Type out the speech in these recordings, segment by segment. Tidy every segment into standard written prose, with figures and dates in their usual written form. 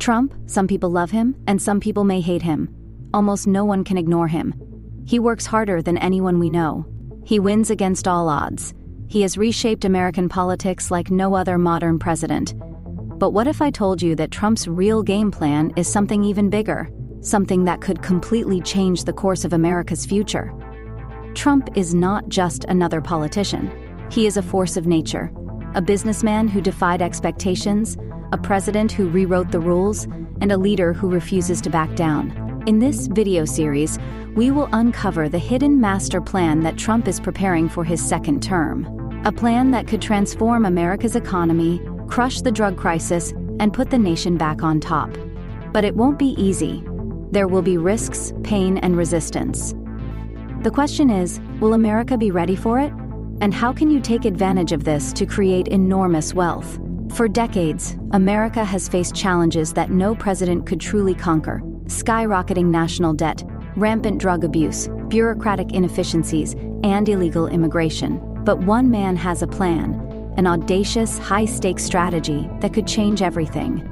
Trump, some people love him, and some people may hate him. Almost no one can ignore him. He works harder than anyone we know. He wins against all odds. He has reshaped American politics like no other modern president. But what if I told you that Trump's real game plan is something even bigger? Something that could completely change the course of America's future? Trump is not just another politician. He is a force of nature, a businessman who defied expectations, a president who rewrote the rules, and a leader who refuses to back down. In this video series, we will uncover the hidden master plan that Trump is preparing for his second term. A plan that could transform America's economy, crush the drug crisis, and put the nation back on top. But it won't be easy. There will be risks, pain, and resistance. The question is, will America be ready for it? And how can you take advantage of this to create enormous wealth? For decades, America has faced challenges that no president could truly conquer: skyrocketing national debt, rampant drug abuse, bureaucratic inefficiencies, and illegal immigration. But one man has a plan, an audacious, high-stakes strategy that could change everything.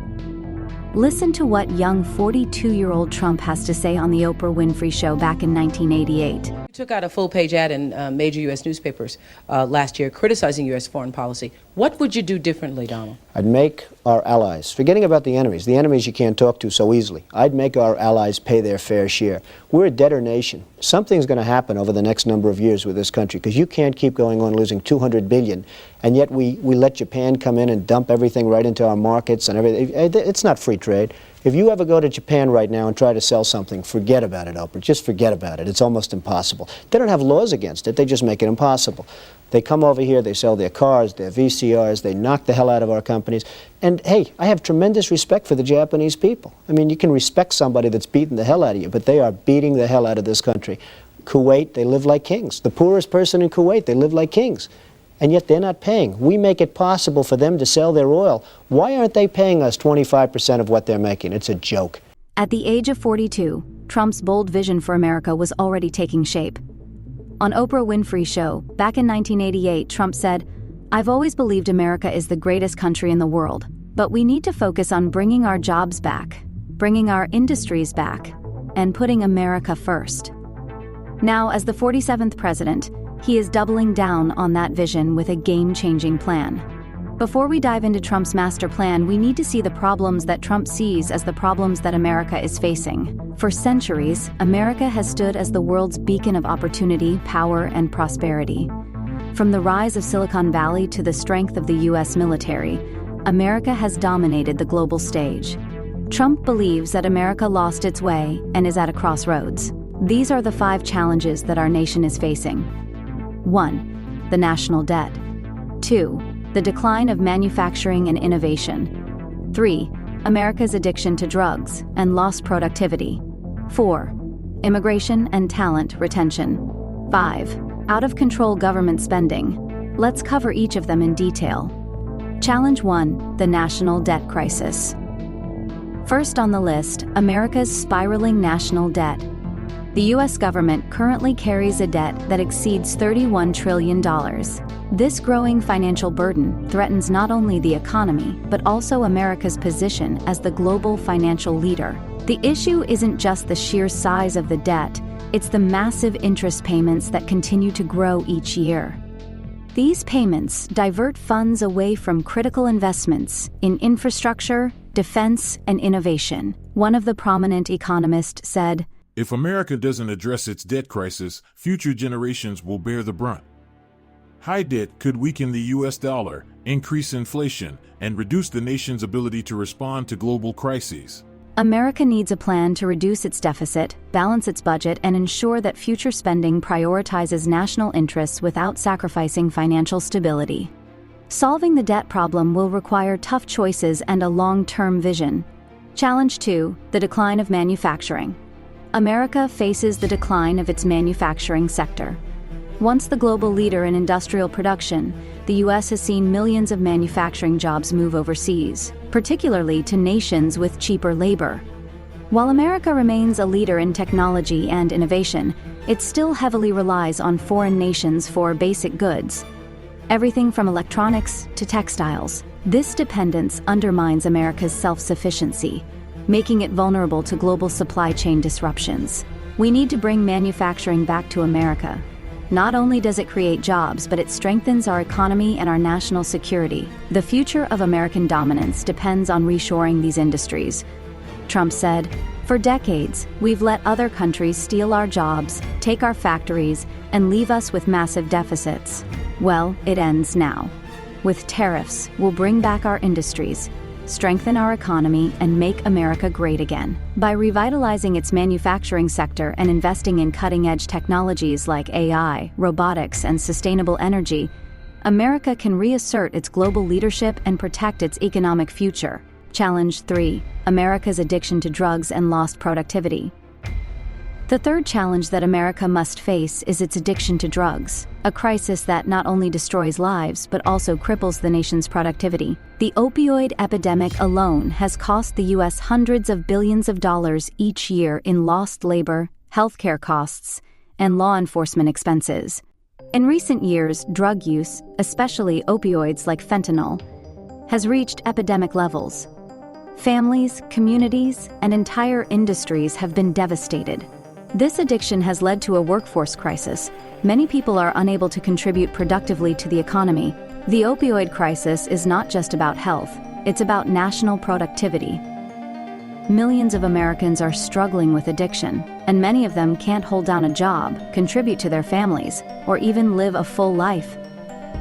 Listen to what young 42-year-old Trump has to say on the Oprah Winfrey Show back in 1988. You took out a full-page ad in major U.S. newspapers last year criticizing U.S. foreign policy. What would you do differently, Donald? I'd make our allies, forgetting about the enemies you can't talk to so easily, I'd make our allies pay their fair share. We're a debtor nation. Something's going to happen over the next number of years with this country, because you can't keep going on losing $200 billion, and yet we let Japan come in and dump everything right into our markets and everything. It's not free trade. If you ever go to Japan right now and try to sell something, forget about it, Oprah. Just forget about it. It's almost impossible. They don't have laws against it. They just make it impossible. They come over here, they sell their cars, their VCRs, they knock the hell out of our companies. And hey, I have tremendous respect for the Japanese people. I mean, you can respect somebody that's beating the hell out of you, but they are beating the hell out of this country. Kuwait, they live like kings. The poorest person in Kuwait, they live like kings. And yet they're not paying. We make it possible for them to sell their oil. Why aren't they paying us 25% of what they're making? It's a joke. At the age of 42, Trump's bold vision for America was already taking shape. On Oprah Winfrey Show, back in 1988, Trump said, "I've always believed America is the greatest country in the world, but we need to focus on bringing our jobs back, bringing our industries back, and putting America first." Now, as the 47th president, he is doubling down on that vision with a game-changing plan. Before we dive into Trump's master plan, we need to see the problems that Trump sees as the problems that America is facing. For centuries, America has stood as the world's beacon of opportunity, power, and prosperity. From the rise of Silicon Valley to the strength of the U.S. military, America has dominated the global stage. Trump believes that America lost its way and is at a crossroads. These are the 5 challenges that our nation is facing. 1. The national debt. 2. The decline of manufacturing and innovation. 3. America's addiction to drugs and lost productivity. 4. Immigration and talent retention. 5. Out-of-control government spending. Let's cover each of them in detail. Challenge 1. The national debt crisis. First on the list, America's spiraling national debt. The U.S. government currently carries a debt that exceeds $31 trillion. This growing financial burden threatens not only the economy, but also America's position as the global financial leader. The issue isn't just the sheer size of the debt, it's the massive interest payments that continue to grow each year. These payments divert funds away from critical investments in infrastructure, defense, and innovation. One of the prominent economists said, "If America doesn't address its debt crisis, future generations will bear the brunt." High debt could weaken the U.S. dollar, increase inflation, and reduce the nation's ability to respond to global crises. America needs a plan to reduce its deficit, balance its budget, and ensure that future spending prioritizes national interests without sacrificing financial stability. Solving the debt problem will require tough choices and a long-term vision. Challenge 2: the decline of manufacturing. America faces the decline of its manufacturing sector. Once the global leader in industrial production, the U.S. has seen millions of manufacturing jobs move overseas, particularly to nations with cheaper labor. While America remains a leader in technology and innovation, it still heavily relies on foreign nations for basic goods. Everything from electronics to textiles. This dependence undermines America's self-sufficiency, making it vulnerable to global supply chain disruptions. We need to bring manufacturing back to America. Not only does it create jobs, but it strengthens our economy and our national security. The future of American dominance depends on reshoring these industries. Trump said, "For decades, we've let other countries steal our jobs, take our factories, and leave us with massive deficits. Well, it ends now. With tariffs, we'll bring back our industries, strengthen our economy, and make America great again." By revitalizing its manufacturing sector and investing in cutting-edge technologies like AI, robotics, and sustainable energy, America can reassert its global leadership and protect its economic future. Challenge 3: America's addiction to drugs and lost productivity. The third challenge that America must face is its addiction to drugs, a crisis that not only destroys lives but also cripples the nation's productivity. The opioid epidemic alone has cost the U.S. hundreds of billions of dollars each year in lost labor, healthcare costs, and law enforcement expenses. In recent years, drug use, especially opioids like fentanyl, has reached epidemic levels. Families, communities, and entire industries have been devastated. This addiction has led to a workforce crisis. Many people are unable to contribute productively to the economy. The opioid crisis is not just about health, it's about national productivity. Millions of Americans are struggling with addiction, and many of them can't hold down a job, contribute to their families, or even live a full life.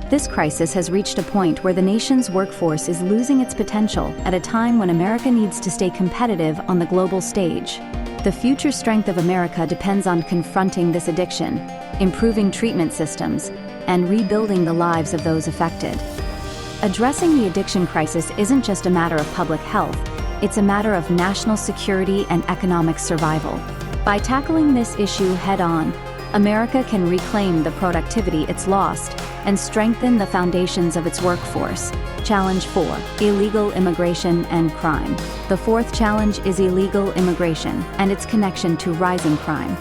This crisis has reached a point where the nation's workforce is losing its potential at a time when America needs to stay competitive on the global stage. The future strength of America depends on confronting this addiction, improving treatment systems, and rebuilding the lives of those affected. Addressing the addiction crisis isn't just a matter of public health, it's a matter of national security and economic survival. By tackling this issue head-on, America can reclaim the productivity it's lost and strengthen the foundations of its workforce. Challenge 4: Illegal immigration and crime. The fourth challenge is illegal immigration and its connection to rising crime.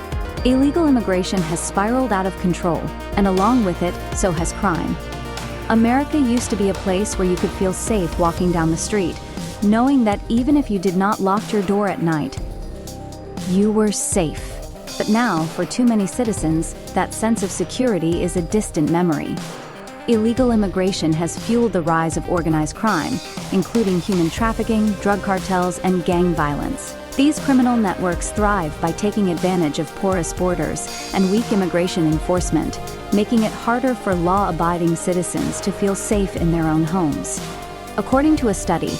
Illegal immigration has spiraled out of control, and along with it, so has crime. America used to be a place where you could feel safe walking down the street, knowing that even if you did not lock your door at night, you were safe. But now, for too many citizens, that sense of security is a distant memory. Illegal immigration has fueled the rise of organized crime, including human trafficking, drug cartels, and gang violence. These criminal networks thrive by taking advantage of porous borders and weak immigration enforcement, making it harder for law-abiding citizens to feel safe in their own homes. According to a study,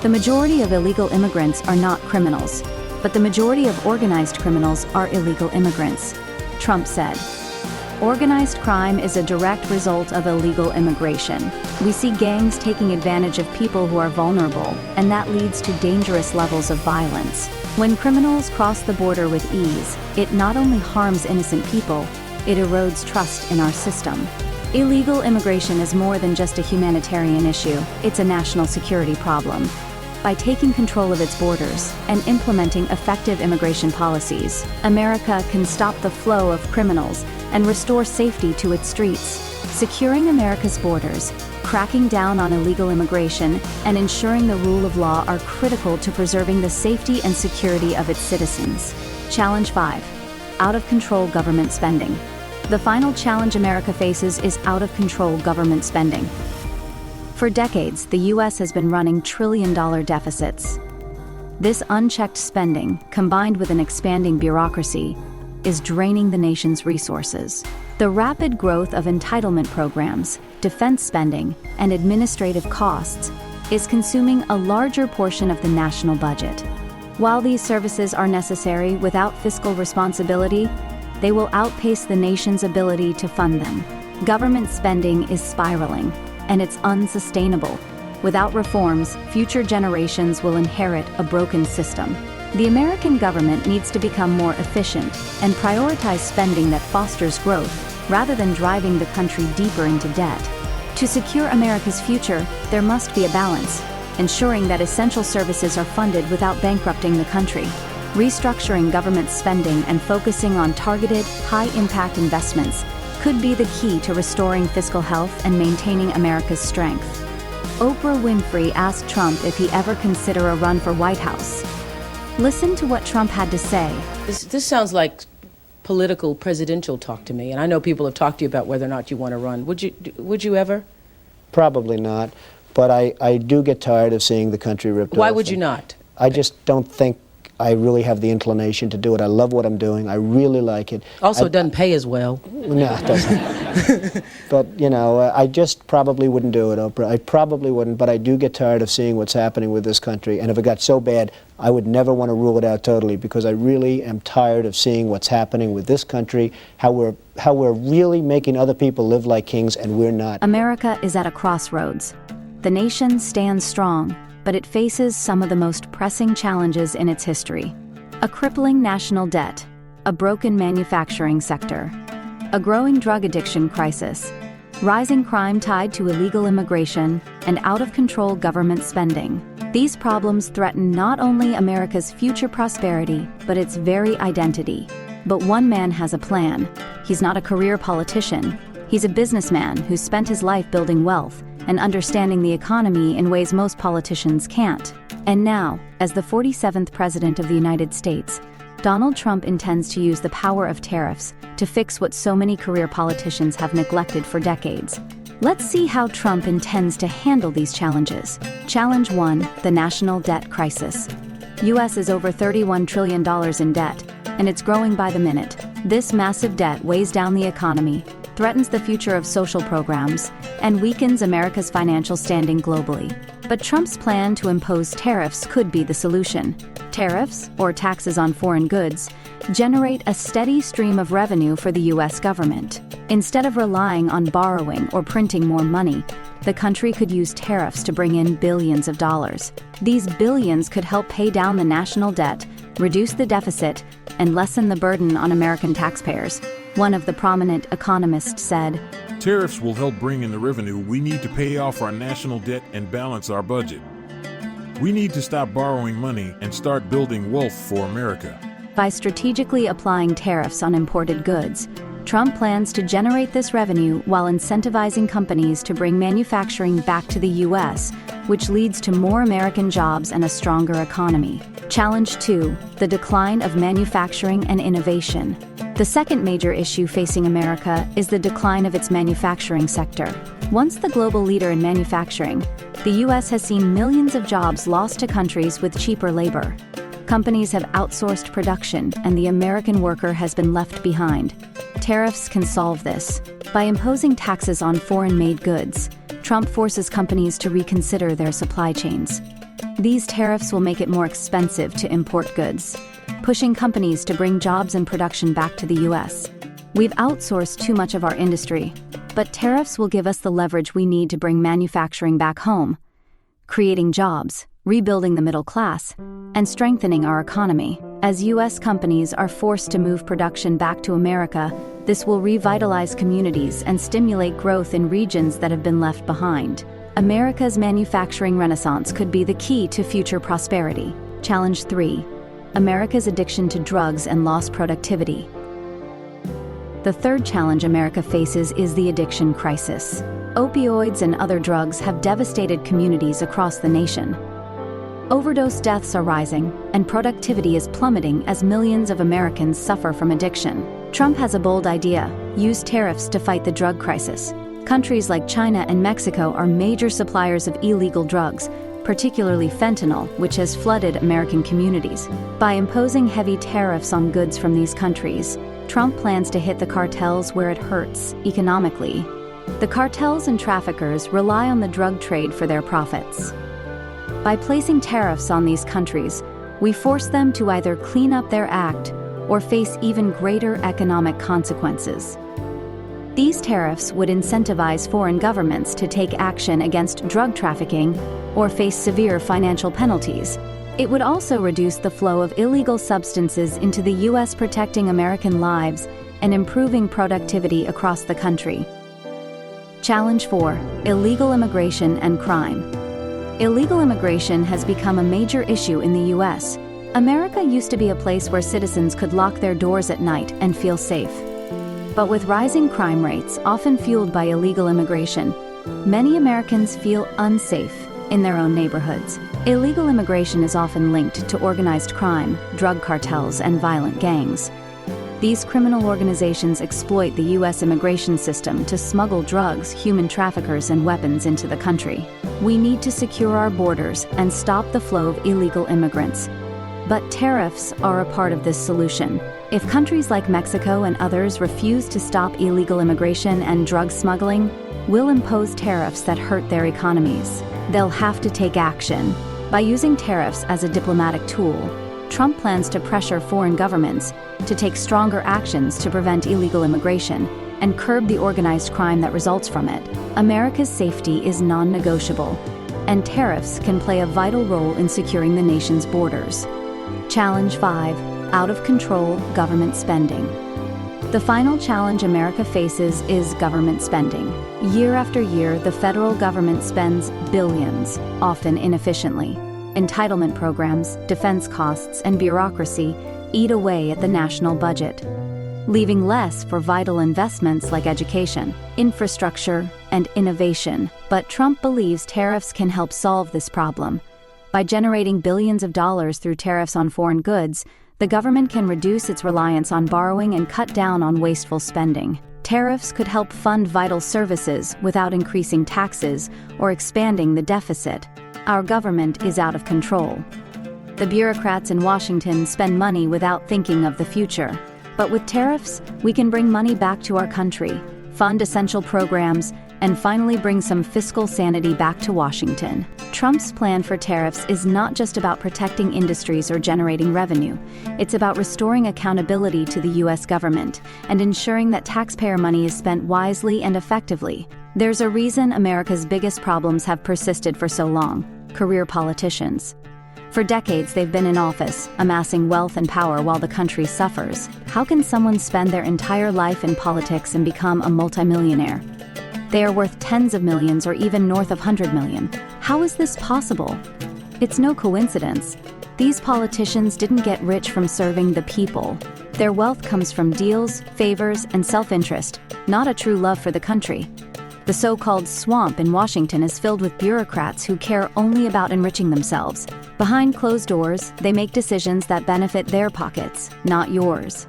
the majority of illegal immigrants are not criminals, but the majority of organized criminals are illegal immigrants. Trump said, "Organized crime is a direct result of illegal immigration. We see gangs taking advantage of people who are vulnerable, and that leads to dangerous levels of violence. When criminals cross the border with ease, it not only harms innocent people, it erodes trust in our system." Illegal immigration is more than just a humanitarian issue, it's a national security problem. By taking control of its borders and implementing effective immigration policies, America can stop the flow of criminals and restore safety to its streets. Securing America's borders, cracking down on illegal immigration, and ensuring the rule of law are critical to preserving the safety and security of its citizens. Challenge 5: Out-of-control government spending. The final challenge America faces is out-of-control government spending. For decades, the U.S. has been running trillion-dollar deficits. This unchecked spending, combined with an expanding bureaucracy, is draining the nation's resources. The rapid growth of entitlement programs, defense spending, and administrative costs is consuming a larger portion of the national budget. While these services are necessary without fiscal responsibility, they will outpace the nation's ability to fund them. Government spending is spiraling, and it's unsustainable. Without reforms, future generations will inherit a broken system. The American government needs to become more efficient and prioritize spending that fosters growth, rather than driving the country deeper into debt. To secure America's future, there must be a balance, ensuring that essential services are funded without bankrupting the country. Restructuring government spending and focusing on targeted, high-impact investments could be the key to restoring fiscal health and maintaining America's strength. Oprah Winfrey asked Trump if he ever consider a run for White House. Listen to what Trump had to say. This sounds like political presidential talk to me, and I know people have talked to you about whether or not you want to run. Would you ever? Probably not, but I do get tired of seeing the country ripped off. Why would you not? I just don't think I really have the inclination to do it. I love what I'm doing. I really like it. Also, it doesn't pay as well. No, it doesn't. But, you know, I just probably wouldn't do it, Oprah. I probably wouldn't, but I do get tired of seeing what's happening with this country. And if it got so bad, I would never want to rule it out totally, because I really am tired of seeing what's happening with this country, how we're really making other people live like kings, and we're not. America is at a crossroads. The nation stands strong, but it faces some of the most pressing challenges in its history. A crippling national debt, a broken manufacturing sector, a growing drug addiction crisis, rising crime tied to illegal immigration, and out-of-control government spending. These problems threaten not only America's future prosperity, but its very identity. But one man has a plan. He's not a career politician. He's a businessman who's spent his life building wealth and understanding the economy in ways most politicians can't. And now, as the 47th President of the United States, Donald Trump intends to use the power of tariffs to fix what so many career politicians have neglected for decades. Let's see how Trump intends to handle these challenges. Challenge 1, the national debt crisis. U.S. is over $31 trillion in debt, and it's growing by the minute. This massive debt weighs down the economy, threatens the future of social programs, and weakens America's financial standing globally. But Trump's plan to impose tariffs could be the solution. Tariffs, or taxes on foreign goods, generate a steady stream of revenue for the U.S. government. Instead of relying on borrowing or printing more money, the country could use tariffs to bring in billions of dollars. These billions could help pay down the national debt, reduce the deficit, and lessen the burden on American taxpayers. One of the prominent economists said, Tariffs will help bring in the revenue we need to pay off our national debt and balance our budget. We need to stop borrowing money and start building wealth for America. By strategically applying tariffs on imported goods, Trump plans to generate this revenue while incentivizing companies to bring manufacturing back to the U.S., which leads to more American jobs and a stronger economy. Challenge 2, the decline of manufacturing and innovation. The second major issue facing America is the decline of its manufacturing sector. Once the global leader in manufacturing, the U.S. has seen millions of jobs lost to countries with cheaper labor. Companies have outsourced production, and the American worker has been left behind. Tariffs can solve this. By imposing taxes on foreign-made goods, Trump forces companies to reconsider their supply chains. These tariffs will make it more expensive to import goods, pushing companies to bring jobs and production back to the U.S. We've outsourced too much of our industry, but tariffs will give us the leverage we need to bring manufacturing back home, creating jobs, rebuilding the middle class, and strengthening our economy. As U.S. companies are forced to move production back to America, this will revitalize communities and stimulate growth in regions that have been left behind. America's manufacturing renaissance could be the key to future prosperity. Challenge 3, America's addiction to drugs and lost productivity. The third challenge America faces is the addiction crisis. Opioids and other drugs have devastated communities across the nation. Overdose deaths are rising, and productivity is plummeting as millions of Americans suffer from addiction. Trump has a bold idea: use tariffs to fight the drug crisis. Countries like China and Mexico are major suppliers of illegal drugs, particularly fentanyl, which has flooded American communities. By imposing heavy tariffs on goods from these countries, Trump plans to hit the cartels where it hurts, economically. The cartels and traffickers rely on the drug trade for their profits. By placing tariffs on these countries, we force them to either clean up their act or face even greater economic consequences. These tariffs would incentivize foreign governments to take action against drug trafficking or face severe financial penalties. It would also reduce the flow of illegal substances into the U.S., protecting American lives and improving productivity across the country. Challenge 4, illegal immigration and crime. Illegal immigration has become a major issue in the U.S. America used to be a place where citizens could lock their doors at night and feel safe. But with rising crime rates, often fueled by illegal immigration, many Americans feel unsafe. in their own neighborhoods. Illegal immigration is often linked to organized crime, drug cartels, and violent gangs. These criminal organizations exploit the U.S. immigration system to smuggle drugs, human traffickers, and weapons into the country. We need to secure our borders and stop the flow of illegal immigrants. But tariffs are a part of this solution. If countries like Mexico and others refuse to stop illegal immigration and drug smuggling, we'll impose tariffs that hurt their economies. They'll have to take action. By using tariffs as a diplomatic tool, Trump plans to pressure foreign governments to take stronger actions to prevent illegal immigration and curb the organized crime that results from it. America's safety is non-negotiable, and tariffs can play a vital role in securing the nation's borders. Challenge 5: out-of-control government spending. The final challenge America faces is government spending. Year after year, the federal government spends billions, often inefficiently. Entitlement programs, defense costs, and bureaucracy eat away at the national budget, leaving less for vital investments like education, infrastructure, and innovation. But Trump believes tariffs can help solve this problem. By generating billions of dollars through tariffs on foreign goods, the government can reduce its reliance on borrowing and cut down on wasteful spending. Tariffs could help fund vital services without increasing taxes or expanding the deficit. Our government is out of control. The bureaucrats in Washington spend money without thinking of the future. But with tariffs, we can bring money back to our country, fund essential programs, and finally bring some fiscal sanity back to Washington. Trump's plan for tariffs is not just about protecting industries or generating revenue. It's about restoring accountability to the U.S. government and ensuring that taxpayer money is spent wisely and effectively. There's a reason America's biggest problems have persisted for so long: career politicians. For decades, they've been in office, amassing wealth and power while the country suffers. How can someone spend their entire life in politics and become a multimillionaire? They are worth tens of millions or even north of 100 million. How is this possible? It's no coincidence. These politicians didn't get rich from serving the people. Their wealth comes from deals, favors, and self-interest, not a true love for the country. The so-called swamp in Washington is filled with bureaucrats who care only about enriching themselves. Behind closed doors, they make decisions that benefit their pockets, not yours.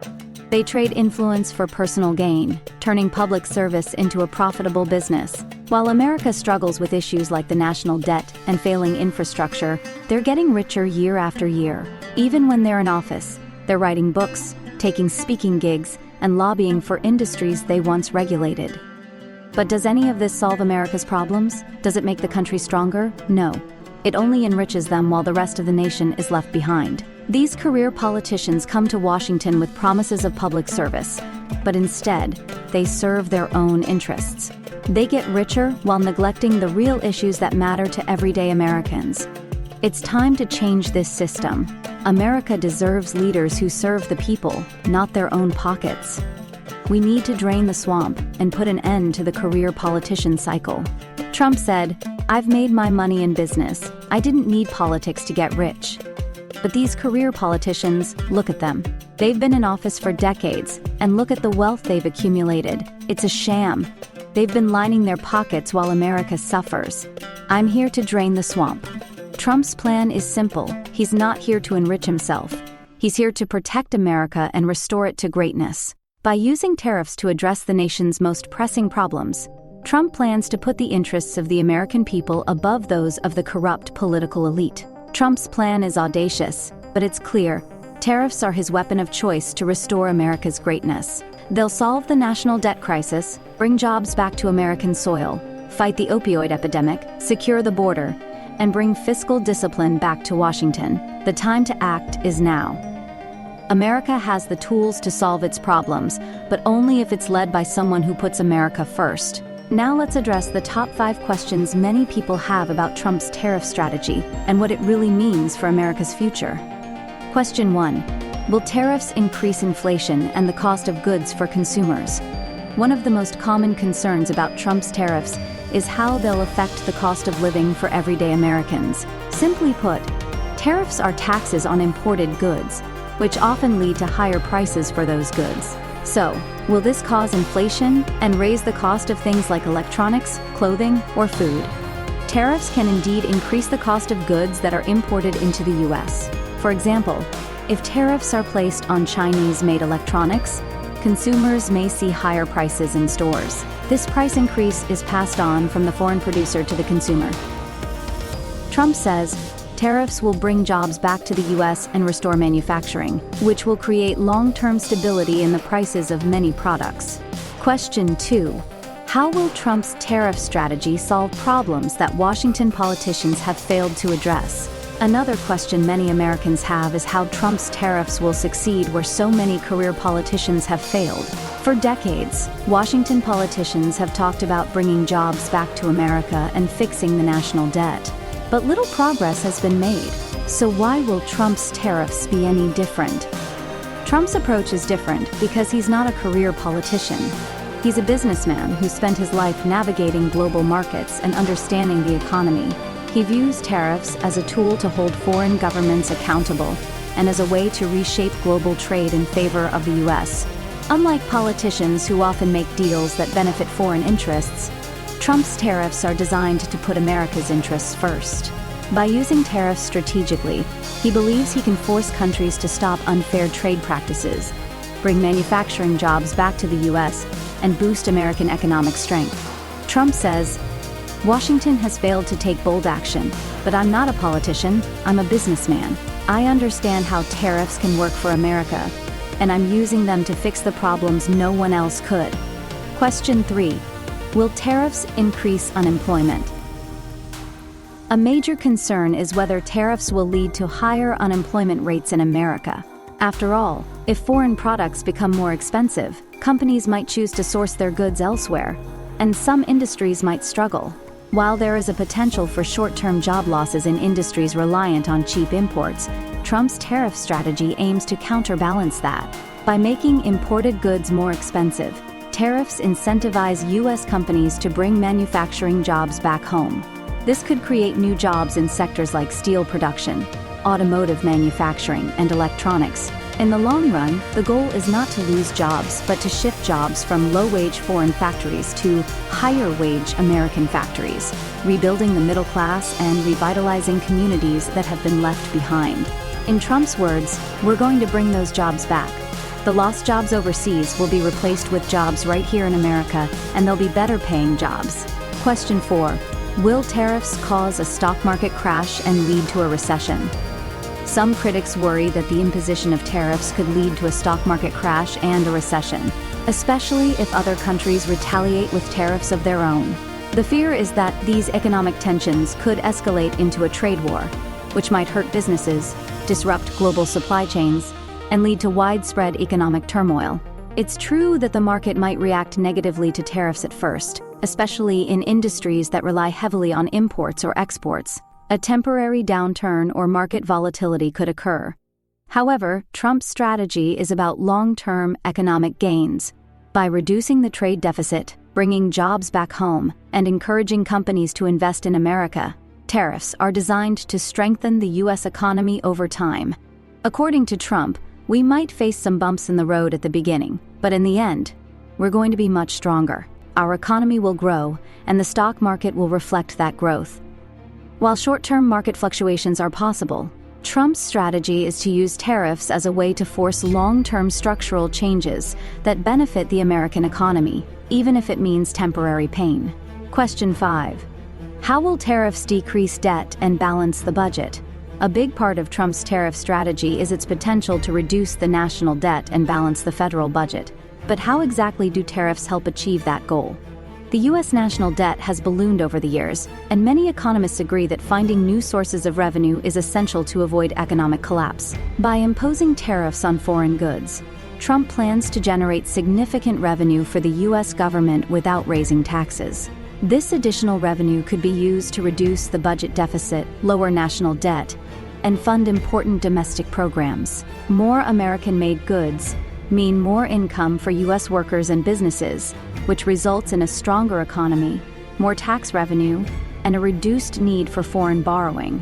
They trade influence for personal gain, turning public service into a profitable business. While America struggles with issues like the national debt and failing infrastructure, they're getting richer year after year. Even when they're in office, they're writing books, taking speaking gigs, and lobbying for industries they once regulated. But does any of this solve America's problems? Does it make the country stronger? No. It only enriches them while the rest of the nation is left behind. These career politicians come to Washington with promises of public service, but instead, they serve their own interests. They get richer while neglecting the real issues that matter to everyday Americans. It's time to change this system. America deserves leaders who serve the people, not their own pockets. We need to drain the swamp and put an end to the career politician cycle. Trump said, "I've made my money in business. I didn't need politics to get rich." But these career politicians, look at them. They've been in office for decades, and look at the wealth they've accumulated. It's a sham. They've been lining their pockets while America suffers. I'm here to drain the swamp. Trump's plan is simple. He's not here to enrich himself. He's here to protect America and restore it to greatness. By using tariffs to address the nation's most pressing problems, Trump plans to put the interests of the American people above those of the corrupt political elite. Trump's plan is audacious, but it's clear. Tariffs are his weapon of choice to restore America's greatness. They'll solve the national debt crisis, bring jobs back to American soil, fight the opioid epidemic, secure the border, and bring fiscal discipline back to Washington. The time to act is now. America has the tools to solve its problems, but only if it's led by someone who puts America first. Now let's address the top 5 questions many people have about Trump's tariff strategy and what it really means for America's future. Question 1. Will tariffs increase inflation and the cost of goods for consumers? One of the most common concerns about Trump's tariffs is how they'll affect the cost of living for everyday Americans. Simply put, tariffs are taxes on imported goods, which often lead to higher prices for those goods. So, will this cause inflation and raise the cost of things like electronics, clothing, or food? Tariffs can indeed increase the cost of goods that are imported into the U.S. For example, if tariffs are placed on Chinese-made electronics, consumers may see higher prices in stores. This price increase is passed on from the foreign producer to the consumer. Trump says tariffs will bring jobs back to the U.S. and restore manufacturing, which will create long-term stability in the prices of many products. Question 2. How will Trump's tariff strategy solve problems that Washington politicians have failed to address? Another question many Americans have is how Trump's tariffs will succeed where so many career politicians have failed. For decades, Washington politicians have talked about bringing jobs back to America and fixing the national debt. But little progress has been made. So why will Trump's tariffs be any different? Trump's approach is different because he's not a career politician. He's a businessman who spent his life navigating global markets and understanding the economy. He views tariffs as a tool to hold foreign governments accountable and as a way to reshape global trade in favor of the U.S. Unlike politicians who often make deals that benefit foreign interests, Trump's tariffs are designed to put America's interests first. By using tariffs strategically, he believes he can force countries to stop unfair trade practices, bring manufacturing jobs back to the U.S., and boost American economic strength. Trump says, "Washington has failed to take bold action, but I'm not a politician, I'm a businessman. I understand how tariffs can work for America, and I'm using them to fix the problems no one else could." Question 3. Will tariffs increase unemployment? A major concern is whether tariffs will lead to higher unemployment rates in America. After all, if foreign products become more expensive, companies might choose to source their goods elsewhere, and some industries might struggle. While there is a potential for short-term job losses in industries reliant on cheap imports, Trump's tariff strategy aims to counterbalance that. By making imported goods more expensive, tariffs incentivize U.S. companies to bring manufacturing jobs back home. This could create new jobs in sectors like steel production, automotive manufacturing, and electronics. In the long run, the goal is not to lose jobs, but to shift jobs from low-wage foreign factories to higher-wage American factories, rebuilding the middle class and revitalizing communities that have been left behind. In Trump's words, "We're going to bring those jobs back. The lost jobs overseas will be replaced with jobs right here in America, and they'll be better-paying jobs." Question 4. Will tariffs cause a stock market crash and lead to a recession? Some critics worry that the imposition of tariffs could lead to a stock market crash and a recession, especially if other countries retaliate with tariffs of their own. The fear is that these economic tensions could escalate into a trade war, which might hurt businesses, disrupt global supply chains, and lead to widespread economic turmoil. It's true that the market might react negatively to tariffs at first, especially in industries that rely heavily on imports or exports. A temporary downturn or market volatility could occur. However, Trump's strategy is about long-term economic gains. By reducing the trade deficit, bringing jobs back home, and encouraging companies to invest in America, tariffs are designed to strengthen the U.S. economy over time. According to Trump, we might face some bumps in the road at the beginning, but in the end, we're going to be much stronger. Our economy will grow, and the stock market will reflect that growth. While short-term market fluctuations are possible, Trump's strategy is to use tariffs as a way to force long-term structural changes that benefit the American economy, even if it means temporary pain. Question 5. How will tariffs decrease debt and balance the budget? A big part of Trump's tariff strategy is its potential to reduce the national debt and balance the federal budget. But how exactly do tariffs help achieve that goal? The U.S. national debt has ballooned over the years, and many economists agree that finding new sources of revenue is essential to avoid economic collapse. By imposing tariffs on foreign goods, Trump plans to generate significant revenue for the U.S. government without raising taxes. This additional revenue could be used to reduce the budget deficit, lower national debt, and fund important domestic programs. More American-made goods mean more income for U.S. workers and businesses, which results in a stronger economy, more tax revenue, and a reduced need for foreign borrowing.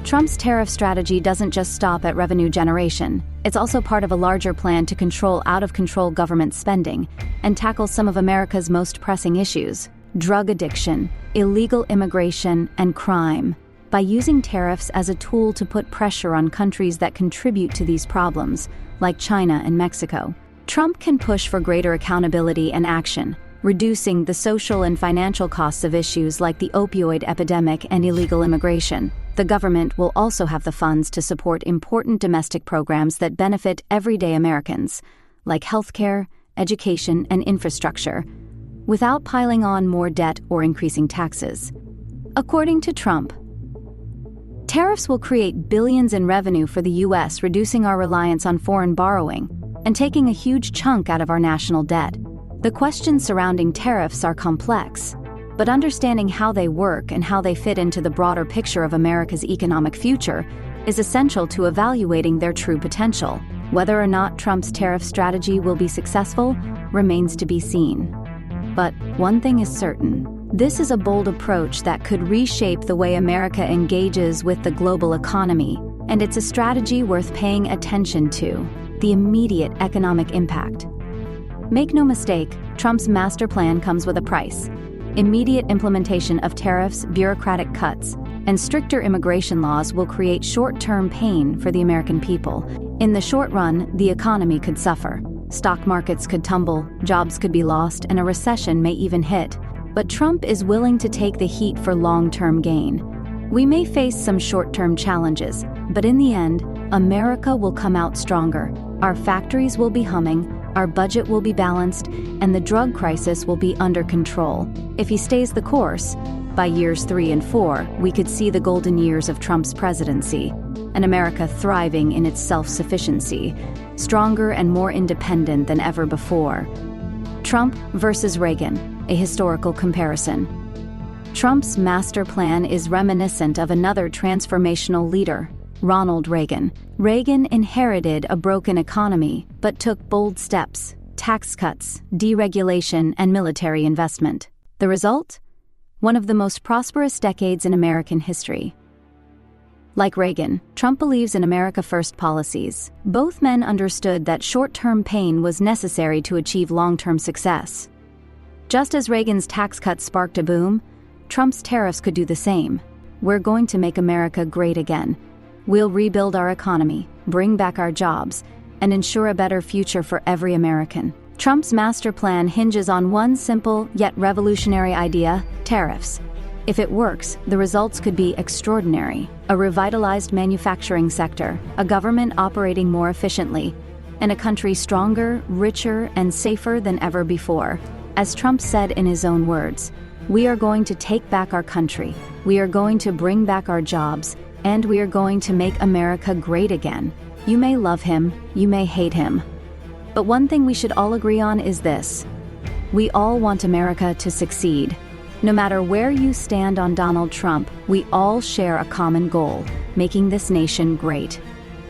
Trump's tariff strategy doesn't just stop at revenue generation. It's also part of a larger plan to control out-of-control government spending and tackle some of America's most pressing issues. drug addiction, illegal immigration, and crime. By using tariffs as a tool to put pressure on countries that contribute to these problems, like China and Mexico, Trump can push for greater accountability and action, reducing the social and financial costs of issues like the opioid epidemic and illegal immigration. The government will also have the funds to support important domestic programs that benefit everyday Americans, like healthcare, education, and infrastructure, without piling on more debt or increasing taxes. According to Trump, tariffs will create billions in revenue for the U.S., reducing our reliance on foreign borrowing and taking a huge chunk out of our national debt. The questions surrounding tariffs are complex, but understanding how they work and how they fit into the broader picture of America's economic future is essential to evaluating their true potential. Whether or not Trump's tariff strategy will be successful remains to be seen. But one thing is certain. This is a bold approach that could reshape the way America engages with the global economy, and it's a strategy worth paying attention to: the immediate economic impact. Make no mistake, Trump's master plan comes with a price. Immediate implementation of tariffs, bureaucratic cuts, and stricter immigration laws will create short-term pain for the American people. In the short run, the economy could suffer. Stock markets could tumble, jobs could be lost, and a recession may even hit. But Trump is willing to take the heat for long-term gain. We may face some short-term challenges, but in the end, America will come out stronger. Our factories will be humming, our budget will be balanced, and the drug crisis will be under control. If he stays the course, by years 3 and 4, we could see the golden years of Trump's presidency, an America thriving in its self-sufficiency, stronger and more independent than ever before. Trump versus Reagan, a historical comparison. Trump's master plan is reminiscent of another transformational leader, Ronald Reagan. Reagan inherited a broken economy, but took bold steps: tax cuts, deregulation, and military investment. The result? One of the most prosperous decades in American history. Like Reagan, Trump believes in America First policies. Both men understood that short-term pain was necessary to achieve long-term success. Just as Reagan's tax cuts sparked a boom, Trump's tariffs could do the same. We're going to make America great again. We'll rebuild our economy, bring back our jobs, and ensure a better future for every American. Trump's master plan hinges on one simple yet revolutionary idea: tariffs. If it works, the results could be extraordinary. A revitalized manufacturing sector, a government operating more efficiently, and a country stronger, richer, and safer than ever before. As Trump said in his own words, "We are going to take back our country, we are going to bring back our jobs, and we are going to make America great again." You may love him, you may hate him. But one thing we should all agree on is this: we all want America to succeed. No matter where you stand on Donald Trump, we all share a common goal: making this nation great.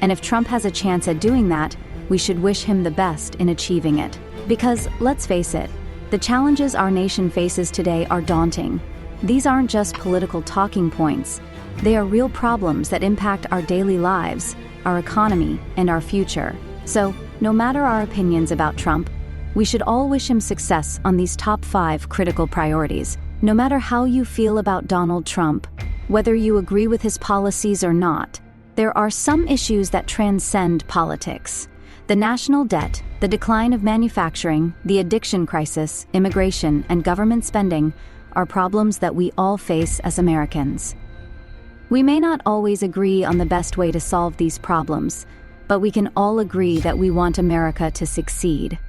And if Trump has a chance at doing that, we should wish him the best in achieving it. Because, let's face it, the challenges our nation faces today are daunting. These aren't just political talking points. They are real problems that impact our daily lives, our economy, and our future. So, no matter our opinions about Trump, we should all wish him success on these top 5 critical priorities. No matter how you feel about Donald Trump, whether you agree with his policies or not, there are some issues that transcend politics. The national debt, the decline of manufacturing, the addiction crisis, immigration, and government spending are problems that we all face as Americans. We may not always agree on the best way to solve these problems, but we can all agree that we want America to succeed.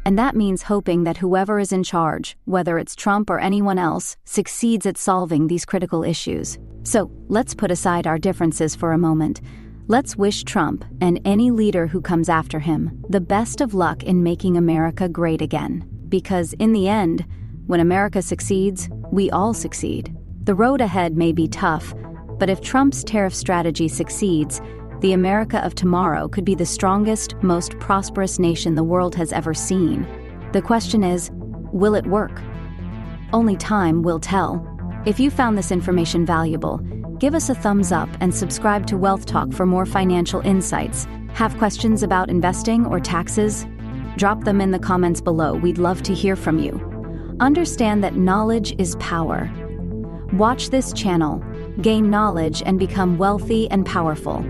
And that means hoping that whoever is in charge, whether it's Trump or anyone else, succeeds at solving these critical issues. So, let's put aside our differences for a moment. Let's wish Trump, and any leader who comes after him, the best of luck in making America great again. Because in the end, when America succeeds, we all succeed. The road ahead may be tough, but if Trump's tariff strategy succeeds, the America of tomorrow could be the strongest, most prosperous nation the world has ever seen. The question is, will it work? Only time will tell. If you found this information valuable, give us a thumbs up and subscribe to Wealth Talk for more financial insights. Have questions about investing or taxes? Drop them in the comments below. We'd love to hear from you. Understand that knowledge is power. Watch this channel, gain knowledge and become wealthy and powerful.